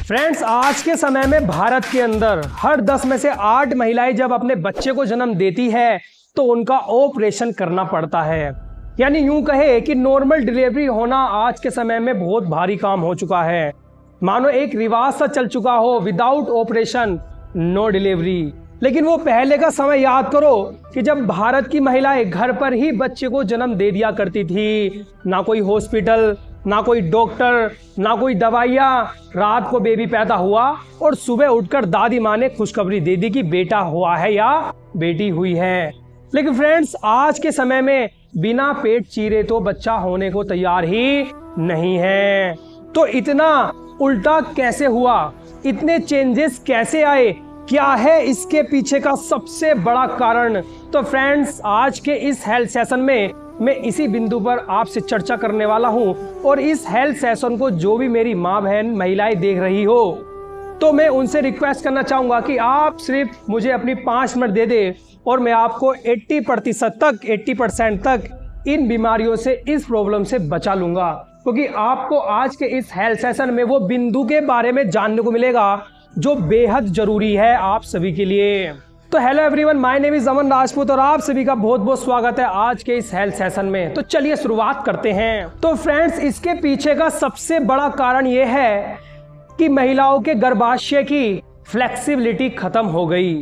Friends, आज के समय में भारत के अंदर हर 10 में से 8 महिलाएं जब अपने बच्चे को जन्म देती है तो उनका ऑपरेशन करना पड़ता है। यानी यूं कहे कि नॉर्मल डिलीवरी होना आज के समय में बहुत भारी काम हो चुका है। मानो एक रिवाज सा चल चुका हो, विदाउट ऑपरेशन नो डिलीवरी। लेकिन वो पहले का समय याद करो कि जब भारत की महिलाएं घर पर ही बच्चे को जन्म दे दिया करती थी। ना कोई हॉस्पिटल, ना कोई डॉक्टर, ना कोई दवाइयाँ। रात को बेबी पैदा हुआ और सुबह उठकर दादी माँ ने खुशखबरी दे दी कि बेटा हुआ है या बेटी हुई है। लेकिन फ्रेंड्स, आज के समय में बिना पेट चीरे तो बच्चा होने को तैयार ही नहीं है। तो इतना उल्टा कैसे हुआ, इतने चेंजेस कैसे आए, क्या है इसके पीछे का सबसे बड़ा कारण? तो फ्रेंड्स, आज के इस हेल्थ सेशन में मैं इसी बिंदु पर आपसे चर्चा करने वाला हूं। और इस हेल्थ सेशन को जो भी मेरी माँ बहन महिलाएं देख रही हो, तो मैं उनसे रिक्वेस्ट करना चाहूँगा कि आप सिर्फ मुझे अपनी 5 मिनट दे दे और मैं आपको 80% तक इन बीमारियों से, इस प्रॉब्लम से बचा लूँगा। क्योंकि आपको आज के इस हेल्थ सेशन में वो बिंदु के बारे में जानने को मिलेगा जो बेहद जरूरी है आप सभी के लिए। तो hello everyone, my name is Aman Rajput और आप सभी का बहुत बहुत स्वागत है आज के इस हेल्थ सेशन में। तो चलिए शुरुआत करते हैं। तो फ्रेंड्स, इसके पीछे का सबसे बड़ा कारण ये है कि महिलाओं के गर्भाशय की फ्लेक्सिबिलिटी खत्म हो गई,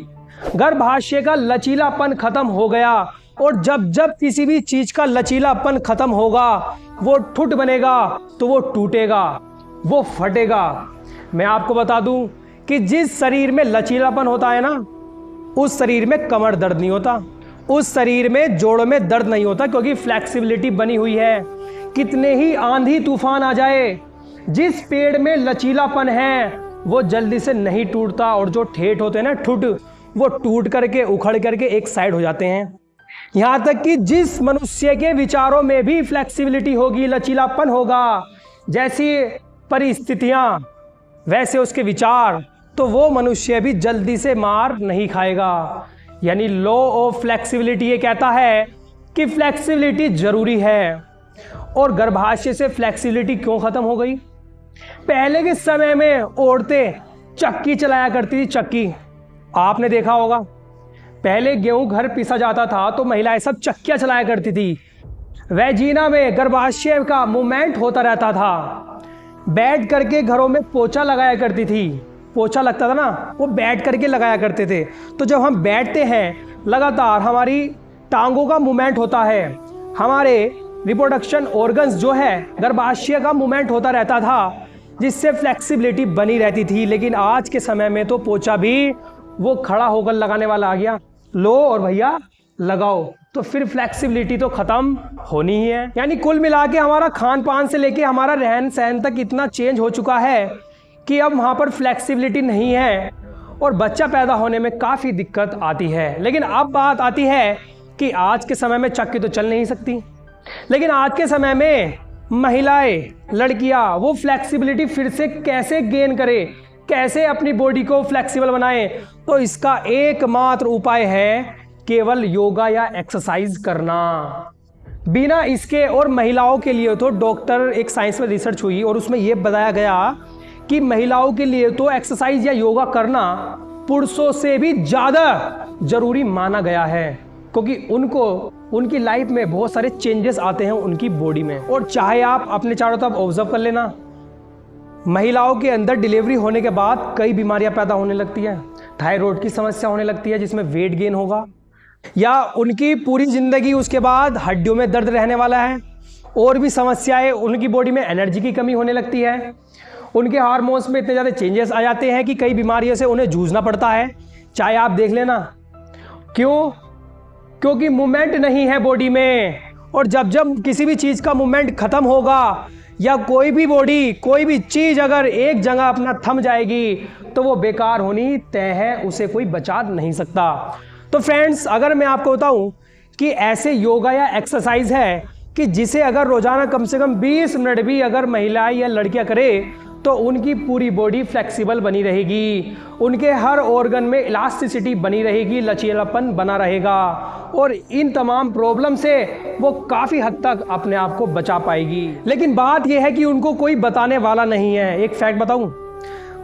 गर्भाशय का लचीलापन खत्म हो गया। और जब जब किसी भी चीज का लचीलापन खत्म होगा, वो ठुट बनेगा तो वो टूटेगा, वो फटेगा। मैं आपको बता दूं कि जिस शरीर में लचीलापन होता है ना, उस शरीर में कमर दर्द नहीं होता, उस शरीर में जोड़ों में दर्द नहीं होता, क्योंकि फ्लेक्सिबिलिटी बनी हुई है। कितने ही आंधी तूफान आ जाए, जिस पेड़ में लचीलापन है वो जल्दी से नहीं टूटता। और जो ठेठ होते हैं ना, ठुट, वो टूट करके उखड़ करके एक साइड हो जाते हैं। यहाँ तक कि जिस मनुष्य के विचारों में भी फ्लेक्सिबिलिटी होगी, लचीलापन होगा, जैसी परिस्थितियाँ वैसे उसके विचार, तो वो मनुष्य भी जल्दी से मार नहीं खाएगा। यानी लॉ ऑफ फ्लेक्सिबिलिटी ये कहता है कि फ्लेक्सिबिलिटी जरूरी है। और गर्भाशय से फ्लेक्सिबिलिटी क्यों खत्म हो गई? पहले के समय में औरतें चक्की चलाया करती थी। चक्की आपने देखा होगा, पहले गेहूं घर पिसा जाता था तो महिलाएं सब चक्कियां चलाया करती थी। वैजीना में गर्भाशय का मूवमेंट होता रहता था। बैठ करके घरों में पोछा लगाया करती थी। पोछा लगता था ना, वो बैठ करके लगाया करते थे। तो जब हम बैठते हैं, लगातार हमारी टांगों का मूवमेंट होता है, हमारे रिप्रोडक्शन ऑर्गन्स जो है, गर्भाशय का मूवमेंट होता रहता था, जिससे फ्लेक्सिबिलिटी बनी रहती थी। लेकिन आज के समय में तो पोछा भी वो खड़ा होकर लगाने वाला आ गया, लो और भैया लगाओ, तो फिर फ्लेक्सिबिलिटी तो खत्म होनी ही है। यानी कुल मिला के हमारा खान पान से लेके हमारा रहन सहन तक इतना चेंज हो चुका है कि अब वहाँ पर फ्लेक्सिबिलिटी नहीं है और बच्चा पैदा होने में काफ़ी दिक्कत आती है। लेकिन अब बात आती है कि आज के समय में चक्की तो चल नहीं सकती, लेकिन आज के समय में महिलाएं, लड़कियां वो फ्लेक्सिबिलिटी फिर से कैसे गेन करें, कैसे अपनी बॉडी को फ्लेक्सिबल बनाएं? तो इसका एकमात्र उपाय है केवल योगा या एक्सरसाइज करना। बिना इसके, और महिलाओं के लिए तो डॉक्टर, एक साइंस में रिसर्च हुई और उसमें यह बताया गया कि महिलाओं के लिए तो एक्सरसाइज या योगा करना पुरुषों से भी ज़्यादा जरूरी माना गया है। क्योंकि उनको, उनकी लाइफ में बहुत सारे चेंजेस आते हैं उनकी बॉडी में। और चाहे आप अपने चारों तरफ ऑब्जर्व कर लेना, महिलाओं के अंदर डिलीवरी होने के बाद कई बीमारियां पैदा होने लगती है। थायराइड की समस्या होने लगती है जिसमें वेट गेन होगा, या उनकी पूरी ज़िंदगी उसके बाद हड्डियों में दर्द रहने वाला है। और भी समस्याएं, उनकी बॉडी में एनर्जी की कमी होने लगती है, उनके हार्मोन्स में इतने ज़्यादा चेंजेस आ जाते हैं कि कई बीमारियों से उन्हें जूझना पड़ता है। चाहे आप देख लेना, क्यों? क्योंकि मूवमेंट नहीं है बॉडी में। और जब जब किसी भी चीज़ का मूवमेंट खत्म होगा, या कोई भी बॉडी, कोई भी चीज़ अगर एक जगह अपना थम जाएगी, तो वो बेकार होनी तय है, उसे कोई बचा नहीं सकता। तो फ्रेंड्स, अगर मैं आपको बताऊं कि ऐसे योगा या एक्सरसाइज है कि जिसे अगर रोजाना कम से कम 20 मिनट भी अगर महिलाएं या लड़कियां करें, तो उनकी पूरी बॉडी फ्लेक्सिबल बनी रहेगी, उनके हर ऑर्गन में इलास्टिसिटी बनी रहेगी, लचीलापन बना रहेगा, और इन तमाम प्रॉब्लम से वो काफ़ी हद तक अपने आप को बचा पाएगी। लेकिन बात यह है कि उनको कोई बताने वाला नहीं है। एक फैक्ट बताऊं,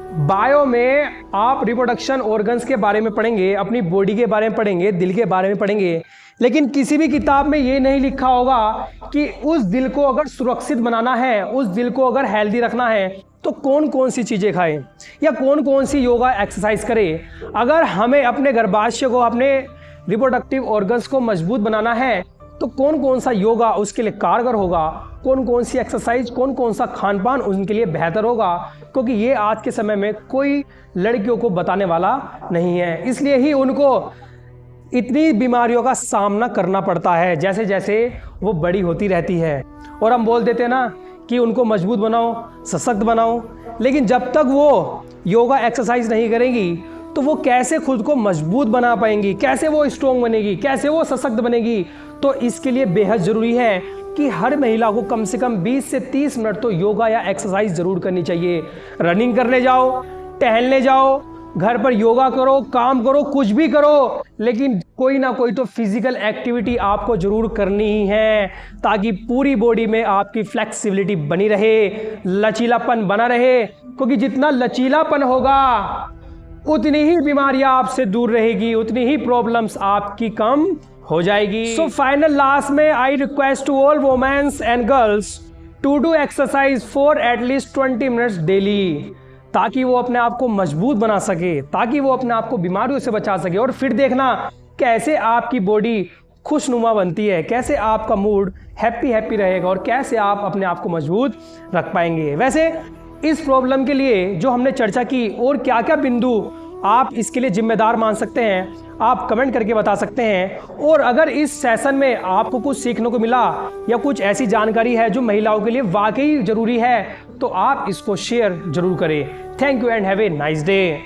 बायो में आप रिप्रोडक्शन ऑर्गन्स के बारे में पढ़ेंगे, अपनी बॉडी के बारे में पढ़ेंगे, दिल के बारे में पढ़ेंगे, लेकिन किसी भी किताब में ये नहीं लिखा होगा कि उस दिल को अगर सुरक्षित बनाना है, उस दिल को अगर हेल्दी रखना है तो कौन कौन सी चीज़ें खाएं या कौन कौन सी योगा एक्सरसाइज करें। अगर हमें अपने गर्भाशय को, अपने रिप्रोडक्टिव ऑर्गन्स को मजबूत बनाना है तो कौन कौन सा योगा उसके लिए कारगर होगा, कौन कौन सी एक्सरसाइज, कौन कौन सा खान पान उनके लिए बेहतर होगा, क्योंकि ये आज के समय में कोई लड़कियों को बताने वाला नहीं है। इसलिए ही उनको इतनी बीमारियों का सामना करना पड़ता है जैसे जैसे वो बड़ी होती रहती है। और हम बोल देते हैं ना कि उनको मजबूत बनाओ, सशक्त बनाओ, लेकिन जब तक वो योगा एक्सरसाइज नहीं करेंगी तो वो कैसे खुद को मजबूत बना पाएंगी, कैसे वो स्ट्रॉन्ग बनेगी, कैसे वो सशक्त बनेगी। तो इसके लिए बेहद ज़रूरी है कि हर महिला को कम से कम 20 से 30 मिनट तो योगा या एक्सरसाइज ज़रूर करनी चाहिए। रनिंग करने जाओ, टहलने जाओ, घर पर योगा करो, काम करो, कुछ भी करो, लेकिन कोई ना कोई तो फिजिकल एक्टिविटी आपको ज़रूर करनी ही है ताकि पूरी बॉडी में आपकी फ्लेक्सिबिलिटी बनी रहे, लचीलापन बना रहे। क्योंकि जितना लचीलापन होगा उतनी ही बीमारियां आपसे दूर रहेगी, उतनी ही प्रॉब्लम्स आपकी कम हो जाएगी। सो फाइनल लास्ट में I request to all womens and girls to do exercise for at least 20 minutes daily, ताकि वो अपने आप को मजबूत बना सके, ताकि वो अपने आप को बीमारियों से बचा सके। और फिर देखना कैसे आपकी बॉडी खुशनुमा बनती है, कैसे आपका मूड हैप्पी रहेगा और कैसे आप अपने आप को मजबूत रख पाएंगे। वैसे इस प्रॉब्लम के लिए जो हमने चर्चा की और क्या क्या बिंदु आप इसके लिए जिम्मेदार मान सकते हैं, आप कमेंट करके बता सकते हैं। और अगर इस सेशन में आपको कुछ सीखने को मिला या कुछ ऐसी जानकारी है जो महिलाओं के लिए वाकई ज़रूरी है तो आप इसको शेयर जरूर करें। Thank you and have a nice day.